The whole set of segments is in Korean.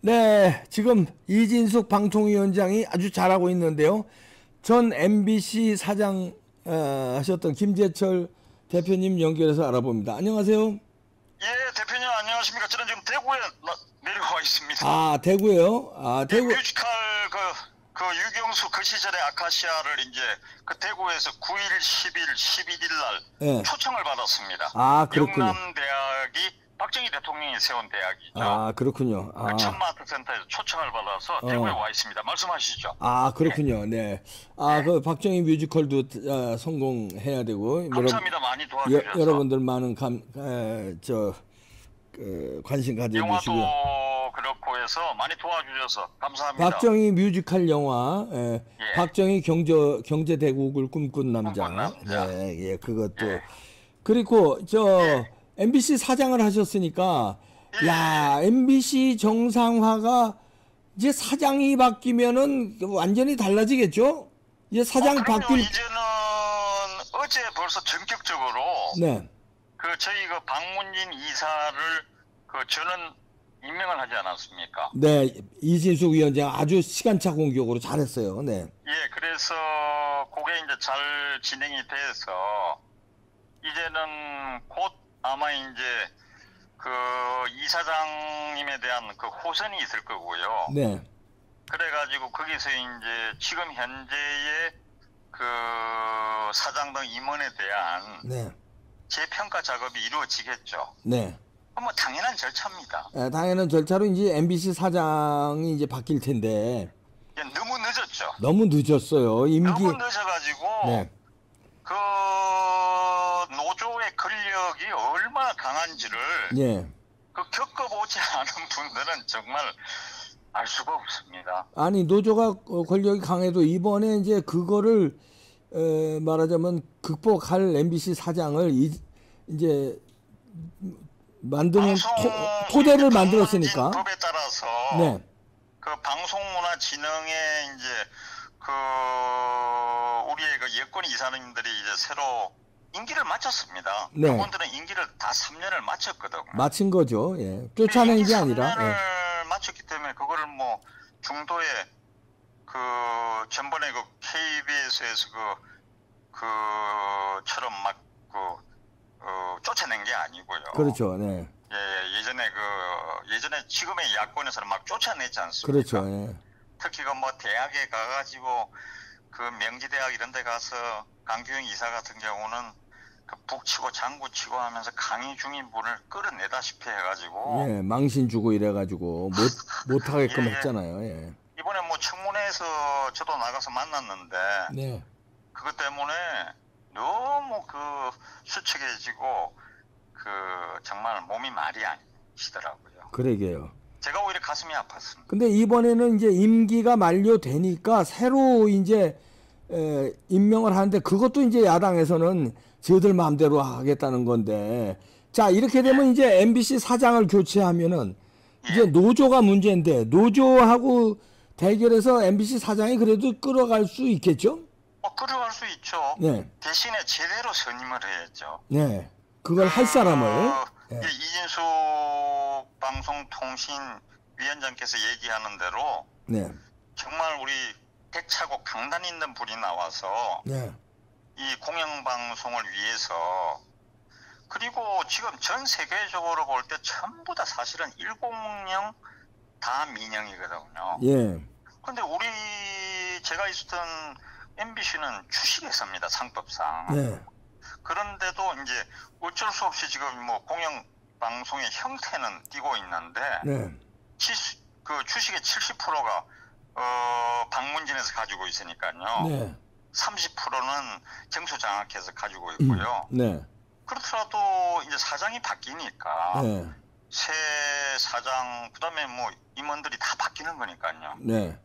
네, 지금 이진숙 방통위원장이 아주 잘하고 있는데요. 전 MBC 사장 하셨던 김재철 대표님 연결해서 알아봅니다. 안녕하세요. 예, 대표님 안녕하십니까? 저는 지금 대구에 내려와 있습니다. 아, 대구요? 아, 대구. 뮤지컬 그 유경수 그 시절의 아카시아를 이제 그 대구에서 9일, 10일, 11일 날 네. 초청을 받았습니다. 아, 그렇군요. 영남대학이 박정희 대통령이 세운 대학이죠. 아, 그렇군요. 아. 그 천마아트센터에서 초청을 받아서 대구에 와 있습니다. 말씀하시죠. 아, 그렇군요. 네. 아, 그 박정희 뮤지컬도 성공해야 되고. 감사합니다. 많이 도와주셔서. 여러분들 많은 관심 가져주시고요. 영화도 그렇고 해서 많이 도와주셔서 감사합니다. 박정희 뮤지컬 영화, 박정희 경제 대국을 꿈꾼 남자. 네, 예, 그것도. 예. 그리고 MBC 사장을 하셨으니까, 예. 야, MBC 정상화가 이제 사장이 바뀌면은 완전히 달라지겠죠? 이제 사장 바뀔. 이제는 어제 벌써 전격적으로. 네. 저희 박문진 이사를 저는 임명을 하지 않았습니까? 네, 이진숙 위원장 아주 시간차 공격으로 잘했어요. 네. 예, 그래서 그게 이제 잘 진행이 돼서 이제는 곧 아마 이제 이사장님에 대한 호선이 있을 거고요. 네. 그래가지고 거기서 이제 지금 현재의 사장 등 임원에 대한 네. 재평가 작업이 이루어지겠죠. 네. 뭐 당연한 절차입니다. 당연한 절차로 이제 MBC 사장이 이제 바뀔 텐데. 예, 너무 늦었죠. 너무 늦었어요. 너무 늦어가지고 네. 노조의 권력이 얼마나 강한지를 예. 겪어보지 않은 분들은 정말 알 수가 없습니다. 아니 노조가 권력이 강해도 이번에 이제 그거를 말하자면 극복할 MBC 사장을 이제 만드는 토대를 만들었으니까. 법에 따라서 네. 방송문화진흥에 이제 우리의 여권 이사님들이 이제 새로 임기를 마쳤습니다. 네. 그분들은 임기를 다 3년을 마쳤거든요. 마친 거죠. 예. 쫓아낸 게 아니라. 3년을 마쳤기 때문에 그거를 뭐 중도에 전번에 KBS에서 처럼 막 쫓아낸 게 아니고요. 그렇죠. 네. 예, 예전에 지금의 야권에서는 막 쫓아내지 않습니까? 그렇죠. 예. 특히 대학에 가가지고 명지대학 이런 데 가서 강규영 이사 같은 경우는 북치고 장구치고 하면서 강의 중인 분을 끌어내다시피 해가지고 예, 망신 주고 이래가지고 못하게끔 예, 했잖아요. 예. 이번에 청문회에서 저도 나가서 만났는데 네. 그것 때문에 너무 수척해지고 정말 몸이 말이 아니시더라고요. 그러게요. 제가 오히려 가슴이 아팠습니다. 근데 이번에는 이제 임기가 만료되니까 새로 이제 임명을 하는데 그것도 이제 야당에서는 저들 마음대로 하겠다는 건데, 자 이렇게 되면 이제 MBC 사장을 교체하면은 이제 노조가 문제인데 노조하고 대결해서 MBC 사장이 그래도 끌어갈 수 있겠죠? 끌어갈 수 있죠. 네. 대신에 제대로 선임을 해야죠. 네. 그걸 할 사람을. 이진숙 방송통신위원장께서 얘기하는 대로 네. 정말 우리 대차고 강단 있는 분이 나와서 네. 이 공영방송을 위해서, 그리고 지금 전 세계적으로 볼 때 전부 다 사실은 1공영 다 민영이거든요. 예. 근데 제가 있었던 MBC는 주식회사입니다, 상법상. 네. 그런데도 이제 어쩔 수 없이 지금 공영방송의 형태는 띄고 있는데, 네. 주식의 70%가 박문진에서 가지고 있으니까요. 네. 30%는 정수장학회에서 가지고 있고요. 네. 그렇더라도 이제 사장이 바뀌니까 네. 새 사장 그다음에 임원들이 다 바뀌는 거니까요. 네.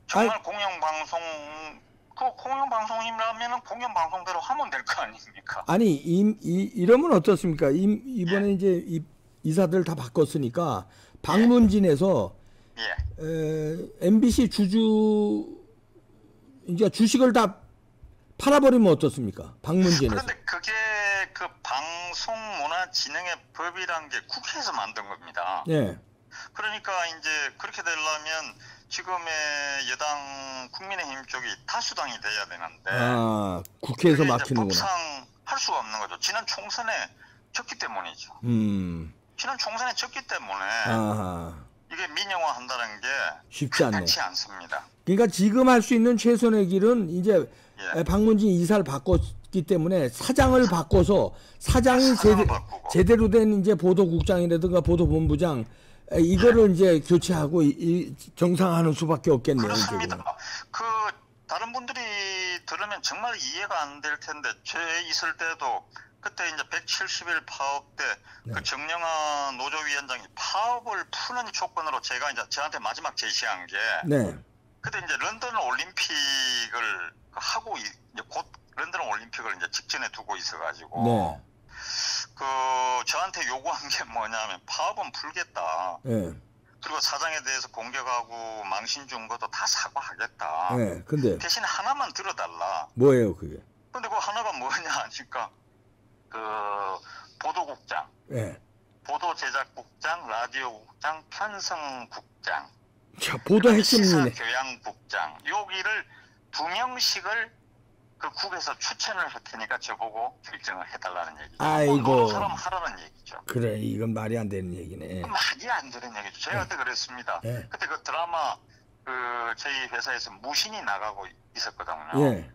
정말 공영방송이라면은 공영방송대로 하면 될 거 아닙니까? 아니 이러면 어떻습니까? 이번에 이제 이사들 다 바꿨으니까 박문진에서 MBC 이제 주식을 다 팔아버리면 어떻습니까? 박문진에서. 그런데 그게 방송문화진흥의 법이란 게 국회에서 만든 겁니다. 예. 그러니까 이제 그렇게 되려면 지금의 여당 국민의힘 쪽이 다수당이 돼야 되는데 아, 국회에서 그게 이제 막히는구나. 법상 할 수가 없는 거죠. 지난 총선에 졌기 때문이죠. 지난 총선에 졌기 때문에 아하. 이게 민영화한다는 게 쉽지 않네. 그렇지 않습니다. 그러니까 지금 할 수 있는 최선의 길은 이제 예. 박문진 이사를 바꿨기 때문에 사장을 바꿔서 사장이 사장을 바꾸고. 제대로 된 이제 보도국장이라든가 보도본부장 이거를 이제 교체하고 정상화하는 수밖에 없겠네요. 그렇습니다. 지금. 그 다른 분들이 들으면 정말 이해가 안 될 텐데 제 있을 때도 그때 이제 170일 파업 때 그 정영아 노조위원장이 파업을 푸는 조건으로 제가 이제 저한테 마지막 제시한 게 네. 그때 이제 런던 올림픽을 하고 이제 곧 런던 올림픽을 이제 직전에 두고 있어가지고 네. 그 저한테 요구한 게 뭐냐면 파업은 풀겠다. 네. 그리고 사장에 대해서 공격하고 망신 준 것도 다 사과하겠다. 네. 근데 대신 하나만 들어달라. 뭐예요, 그게? 근데 그 하나가 뭐냐 하니까 그 보도국장, 네. 보도제작국장, 라디오국장, 편성국장, 자, 보도 핵심이네. 시사교양국장 여기를 2명씩을 그 국에서 추천을 할 테니까 저보고 결정을 해달라는 얘기죠. 아이고. 사람 하라는 얘기죠. 그래, 이건 말이 안 되는 얘기네. 말이 안 되는 얘기죠. 제가 그때 그랬습니다. 네. 그때 그 드라마 그 저희 회사에서 무신이 나가고 있었거든요. 예.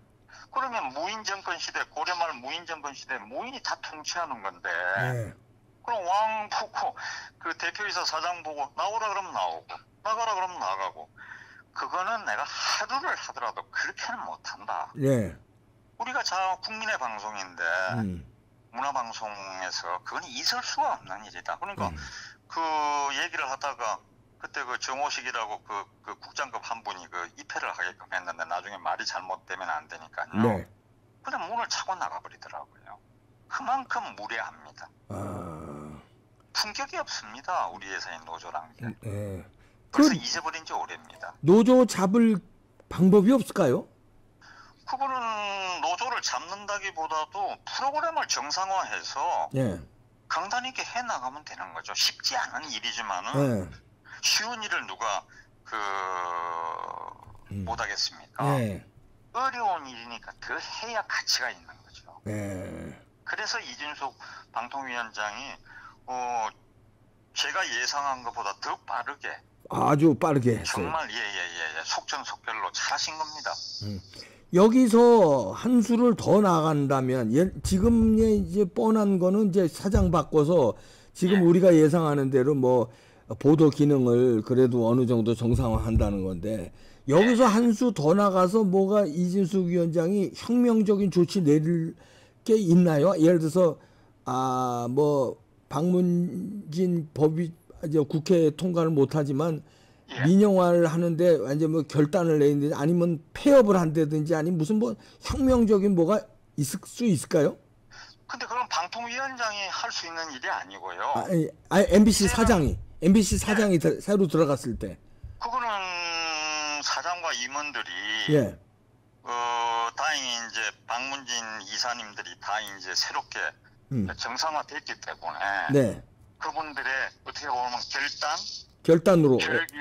그러면 무인 정권 시대, 고려말 무인 정권 시대 무인이 다 통치하는 건데 네. 그럼 왕 보고 그 대표이사 사장 보고 나오라 그러면 나오고 나가라 그러면 나가고 그거는 내가 하루를 하더라도 그렇게는 못한다. 네. 우리가 국민의 방송인데 문화방송에서 그건 있을 수가 없는 일이다. 그러니까 그 얘기를 하다가 그때 그 정호식이라고 그 국장급 한 분이 그 입회를 하게끔 했는데 나중에 말이 잘못되면 안 되니까요. 네. 그냥 문을 차고 나가버리더라고요. 그만큼 무례합니다. 아. 품격이 없습니다. 우리 회사의 노조란 게. 네. 벌써 그 잊어버린 지 오래입니다. 노조 잡을 방법이 없을까요? 그거는 노조를 잡는다기보다도 프로그램을 정상화해서 예. 강단 있게 해나가면 되는 거죠. 쉽지 않은 일이지만은 예. 쉬운 일을 누가 못하겠습니까? 예. 어려운 일이니까 더 해야 가치가 있는 거죠. 예. 그래서 이준석 방통위원장이 제가 예상한 것보다 더 빠르게 아주 빠르게 했어요. 정말 속전속결로 잘하신 겁니다. 여기서 한 수를 더 나간다면 지금의 이제 뻔한 거는 이제 사장 바꿔서 지금 우리가 예상하는 대로 뭐 보도 기능을 그래도 어느 정도 정상화한다는 건데 여기서 한 수 더 나가서 뭐가 이진숙 위원장이 혁명적인 조치 내릴 게 있나요? 예를 들어서 뭐 박문진 법이 이제 국회 통과를 못하지만 민영화를 하는데 완전 뭐 결단을 내는지 아니면 폐업을 한다든지 아니면 무슨 뭐 혁명적인 뭐가 있을 수 있을까요? 근데 그건 방통위원장이 할 수 있는 일이 아니고요. MBC 사장이 새로 들어갔을 때 그거는 사장과 임원들이 예. 다행히 이제 박문진 이사님들이 다 이제 새롭게 정상화됐기 때문에 네. 그분들의 어떻게 보면 결단으로 결기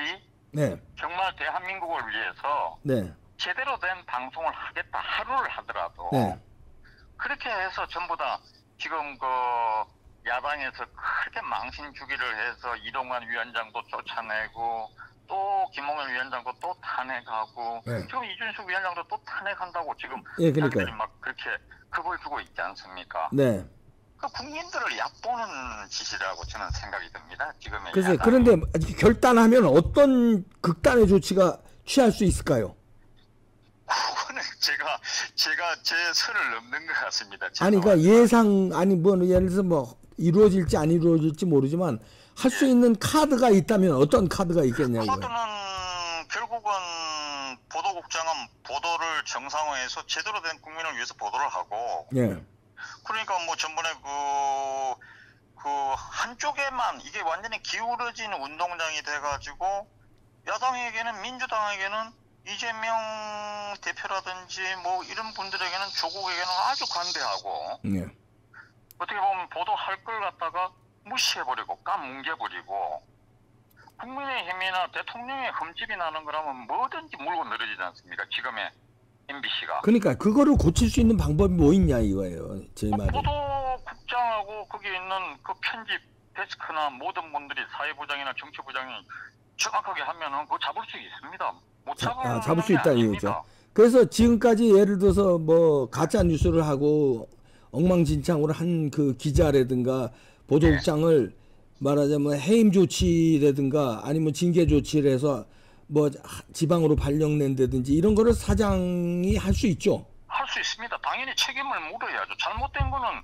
네. 정말 대한민국을 위해서 네. 제대로 된 방송을 하겠다 하루를 하더라도 네. 그렇게 해서 전부 다 지금 그 야당에서 크게 망신 주기를 해서 이동관 위원장도 쫓아내고 또 김홍현 위원장도 또 탄핵하고 지금 이준석 위원장도 또 탄핵한다고 지금 자기들이 막 그렇게 겁을 주고 있지 않습니까? 네. 그 국민들을 얕보는 짓이라고 저는 생각이 듭니다. 지금의 글쎄, 야당이. 그런데 결단하면 어떤 극단의 조치가 취할 수 있을까요? 그거는 제가 제 선을 넘는 것 같습니다. 아니, 그러니까 뭐 예를 들어서 뭐 이루어질지 안 이루어질지 모르지만 할 수 있는 카드가 있다면 어떤 카드가 있겠냐 이거예요. 카드는 결국은 보도국장은 보도를 정상화해서 제대로 된 국민을 위해서 보도를 하고. 예. 그러니까 뭐 전번에 그 한쪽에만 이게 완전히 기울어진 운동장이 돼가지고 야당에게는 민주당에게는 이재명 대표라든지 뭐 이런 분들에게는 조국에게는 아주 관대하고 예. 어떻게 보면 보도할 걸 갖다가 무시해버리고 까뭉개버리고 국민의힘이나 대통령의 흠집이 나는 거라면 뭐든지 물고 늘어지지 않습니까? 지금의 MBC가. 그러니까 그거를 고칠 수 있는 방법이 뭐 있냐 이거예요. 제 말은. 보도국장하고 거기에 있는 그 편집 데스크나 모든 분들이 사회부장이나 정치부장이 정확하게 하면은 그거 잡을 수 있습니다. 못 잡을 잡을 수 있다 아닙니다. 이거죠. 그래서 지금까지 예를 들어서 뭐 가짜 뉴스를 하고 엉망진창으로 한 그 기자라든가 보도국장을 말하자면 해임 조치라든가 아니면 징계 조치를 해서 뭐 지방으로 발령낸다든지 이런 거를 사장이 할 수 있죠. 할 수 있습니다. 당연히 책임을 물어야죠. 잘못된 거는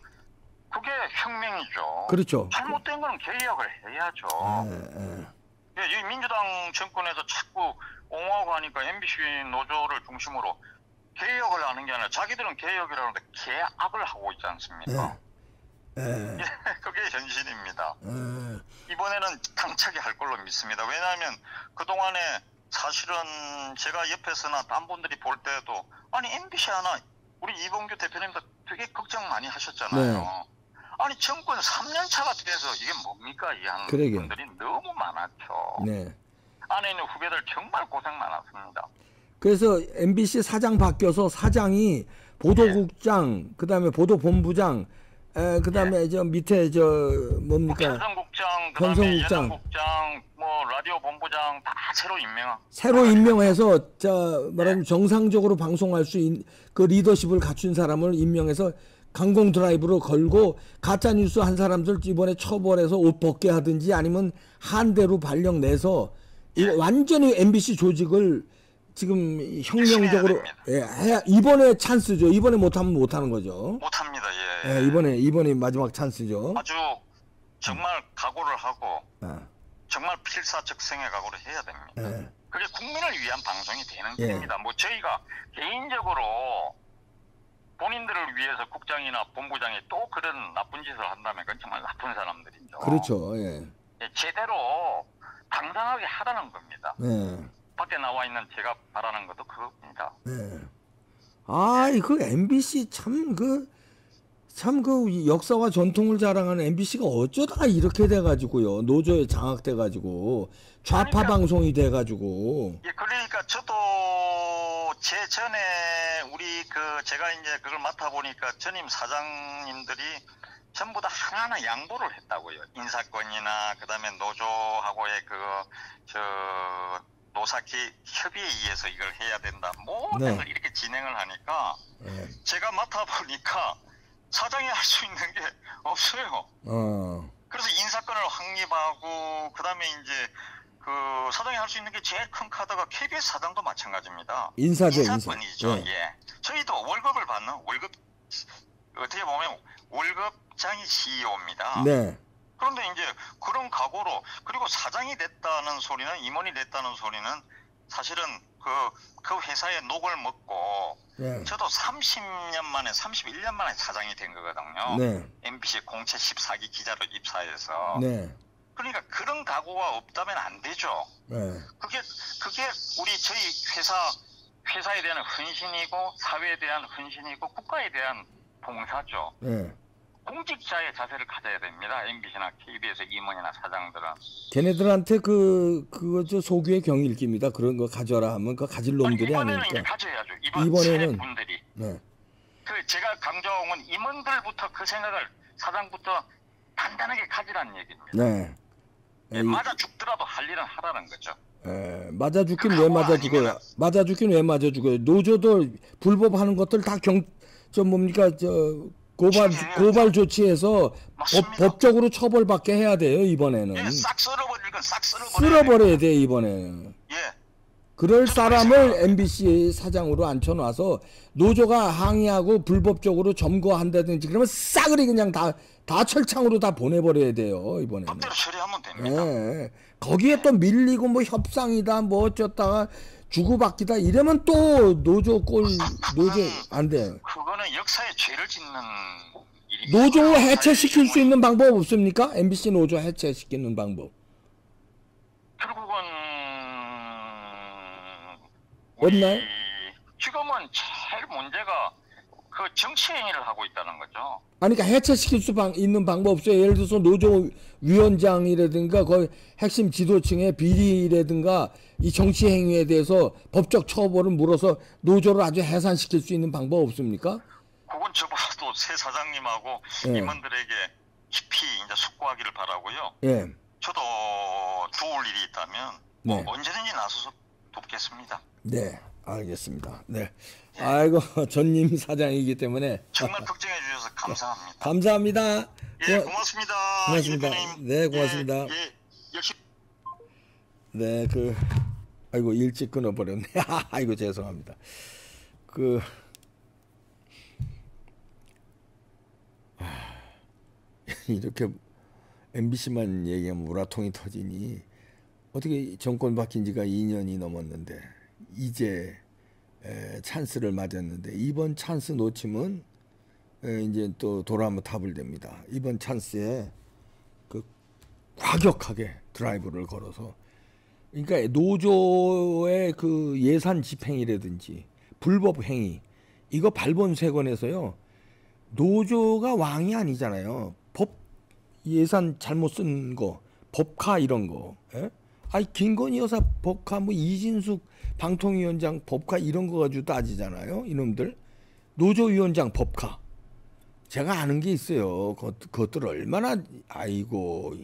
그게 혁명이죠. 그렇죠. 잘못된 거는 개혁을 해야죠. 예, 이 민주당 정권에서 자꾸 옹호하고 하니까 MBC 노조를 중심으로 개혁을 하는 게 아니라 자기들은 개혁이라는데 개악을 하고 있지 않습니까? 그게 현실입니다. 이번에는 당차게 할 걸로 믿습니다. 왜냐하면 그동안에 사실은 제가 옆에서나 딴 분들이 볼 때도 아니 MBC 하나 우리 이봉규 대표님도 되게 걱정 많이 하셨잖아요. 네. 아니 정권 3년 차가 돼서 이게 뭡니까 이 하는 그러게요. 분들이 너무 많았죠. 네. 안에 있는 후배들 정말 고생 많았습니다. 그래서 MBC 사장 바뀌어서 사장이 보도국장, 그다음에 보도본부장, 그다음에 저 밑에 저 뭡니까? 편성국장, 그다음에 편성국장. 예능국장, 뭐 라디오 본부장 다 새로 임명해서 저 말하자면 정상적으로 방송할 수 있는 그 리더십을 갖춘 사람을 임명해서 강공 드라이브로 걸고 가짜 뉴스 한 사람들 이번에 처벌해서 옷 벗게 하든지 아니면 한대로 발령 내서 완전히 MBC 조직을 지금 혁명적으로 해야 이번에 찬스죠. 이번에 못하면 못하는 거죠. 못합니다. 예. 이번에 마지막 찬스죠. 아주 정말 각오를 하고 정말 필사적생의 각오를 해야 됩니다. 그게 국민을 위한 방송이 되는 길입니다. 뭐 저희가 개인적으로 본인들을 위해서 국장이나 본부장이 또 그런 나쁜 짓을 한다면 그건 정말 나쁜 사람들이죠. 그렇죠. 예. 제대로 당당하게 하라는 겁니다. 예. 밖에 나와 있는 제가 바라는 것도 그겁니다. 네. 아, 그 MBC 참 그 역사와 전통을 자랑하는 MBC가 어쩌다가 이렇게 돼가지고요. 노조에 장악돼가지고 좌파 그러니까, 방송이 돼가지고. 예, 그러니까 저도 제 전에 우리 제가 이제 그걸 맡아 보니까 전임 사장님들이 전부 다 하나하나 양보를 했다고요. 인사권이나 그다음에 노조하고의 노사 협의에 의해서 이걸 해야 된다. 모든 걸 이렇게 진행을 하니까 제가 맡아보니까 사장이 할 수 있는 게 없어요. 그래서 인사권을 확립하고 그다음에 이제 사장이 할 수 있는 게 제일 큰 카드가 KBS 사장도 마찬가지입니다. 인사권이죠. 예. 저희도 월급을 받는 어떻게 보면 월급장이 CEO입니다. 네. 그런데 이제 그런 각오로 그리고 사장이 됐다는 소리는 임원이 됐다는 소리는 사실은 그 회사의 녹을 먹고 저도 31년 만에 사장이 된 거거든요. MBC 공채 14기 기자로 입사해서. 그러니까 그런 각오가 없다면 안 되죠. 그게 저희 회사에 대한 헌신이고 사회에 대한 헌신이고 국가에 대한 봉사죠. 공직자의 자세를 가져야 됩니다. MBC나 KBS 임원이나 사장들은. 걔네들한테 그거 저 소규의 경일기입니다. 그런 거 가져라 하면 그 가질 놈들이 아니니까. 이번에는 이제 가져야죠. 이번에는 분들이. 제가 강조한 건 임원들부터 그 생각을 사장부터 단단하게 가지라는 얘기입니다. 맞아 죽더라도 할 일은 하라는 거죠. 맞아 죽긴 왜 맞아 죽어요? 맞아 죽긴 왜 맞아 죽어요? 노조도 불법하는 것들 다 고발 조치해서 법적으로 처벌받게 해야 돼요. 이번에는. 싹 쓸어버릴 건 싹 쓸어버려야 돼 이번에는. 그럴 사람을 MBC 사장으로 앉혀놔서 노조가 항의하고 불법적으로 점거한다든지 그러면 싸그리 그냥 다 철창으로 다 보내버려야 돼요 이번에는. 법대로 처리하면 됩니다. 거기에 또 밀리고 뭐 협상이다 뭐 어쩌다가 주고받기다 이러면 또 노조 안 돼요. 그거는 역사에 죄를 짓는 일이. 노조 해체시킬 수 있는 방법 없습니까? MBC 노조 해체시키는 방법. 결국은 없나요? 지금은 제일 문제가 그 정치 행위를 하고 있다는 거죠. 아니, 그러니까 해체시킬 수 있는 방법 없어요. 예를 들어서 노조위원장이라든가 거의 핵심 지도층의 비리라든가 이 정치 행위에 대해서 법적 처벌을 물어서 노조를 아주 해산시킬 수 있는 방법 없습니까? 그건 저보다도 새 사장님하고 예. 임원들에게 깊이 이제 숙고하기를 바라고요. 예. 저도 도울 일이 있다면 네. 언제든지 나서서 돕겠습니다. 네, 알겠습니다. 네. 아이고, 전임 사장이기 때문에 정말 걱정해 주셔서 감사합니다. 감사합니다. 예, 고맙습니다. 고맙습니다. 이 대표님. 네, 고맙습니다. 예, 예, 열심히. 네, 아이고, 일찍 끊어버렸네. 아이고, 죄송합니다. 이렇게 MBC만 얘기하면 우라통이 터지니 어떻게 정권 바뀐 지가 2년이 넘었는데 이제 찬스를 맞았는데 이번 찬스 놓치면 이제 또 돌아 한번 답을 됩니다. 이번 찬스에 과격하게 드라이브를 걸어서 그러니까 노조의 그 예산 집행이라든지 불법 행위 이거 발본색원에서요 노조가 왕이 아니잖아요. 법 예산 잘못 쓴 거 법카 이런 거 예? 아니 김건희 여사 법카 뭐 이진숙 방통위원장 법카 이런 거 가지고 따지잖아요. 이놈들 노조위원장 법카 제가 아는 게 있어요. 그것들 얼마나 아이고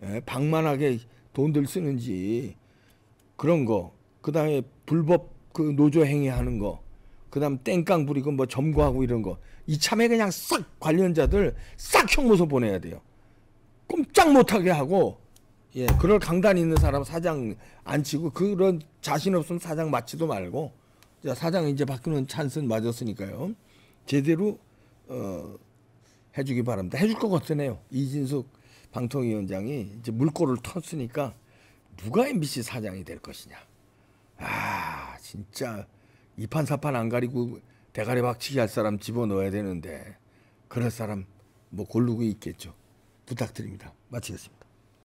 예? 방만하게 돈들 쓰는지 그런 거 그다음에 불법 그 노조 행위하는 거 그다음 땡깡 부리고 뭐 점거하고 이런 거 이참에 그냥 싹 관련자들 싹 형무소 보내야 돼요. 꼼짝 못하게 하고 예 그럴 강단 있는 사람 사장 안 치고 그런 자신 없으면 사장 맡지도 말고 자 사장 이제 바꾸는 찬스 맞았으니까요 제대로 해주기 바랍니다. 해줄 것 같으네요. 이진숙 방통위원장이 이제 물꼬를 텄으니까 누가 MBC 사장이 될 것이냐. 아 진짜 이판사판 안 가리고 대가리 박치기 할 사람 집어넣어야 되는데 그럴 사람 뭐 고르고 있겠죠. 부탁드립니다. 마치겠습니다.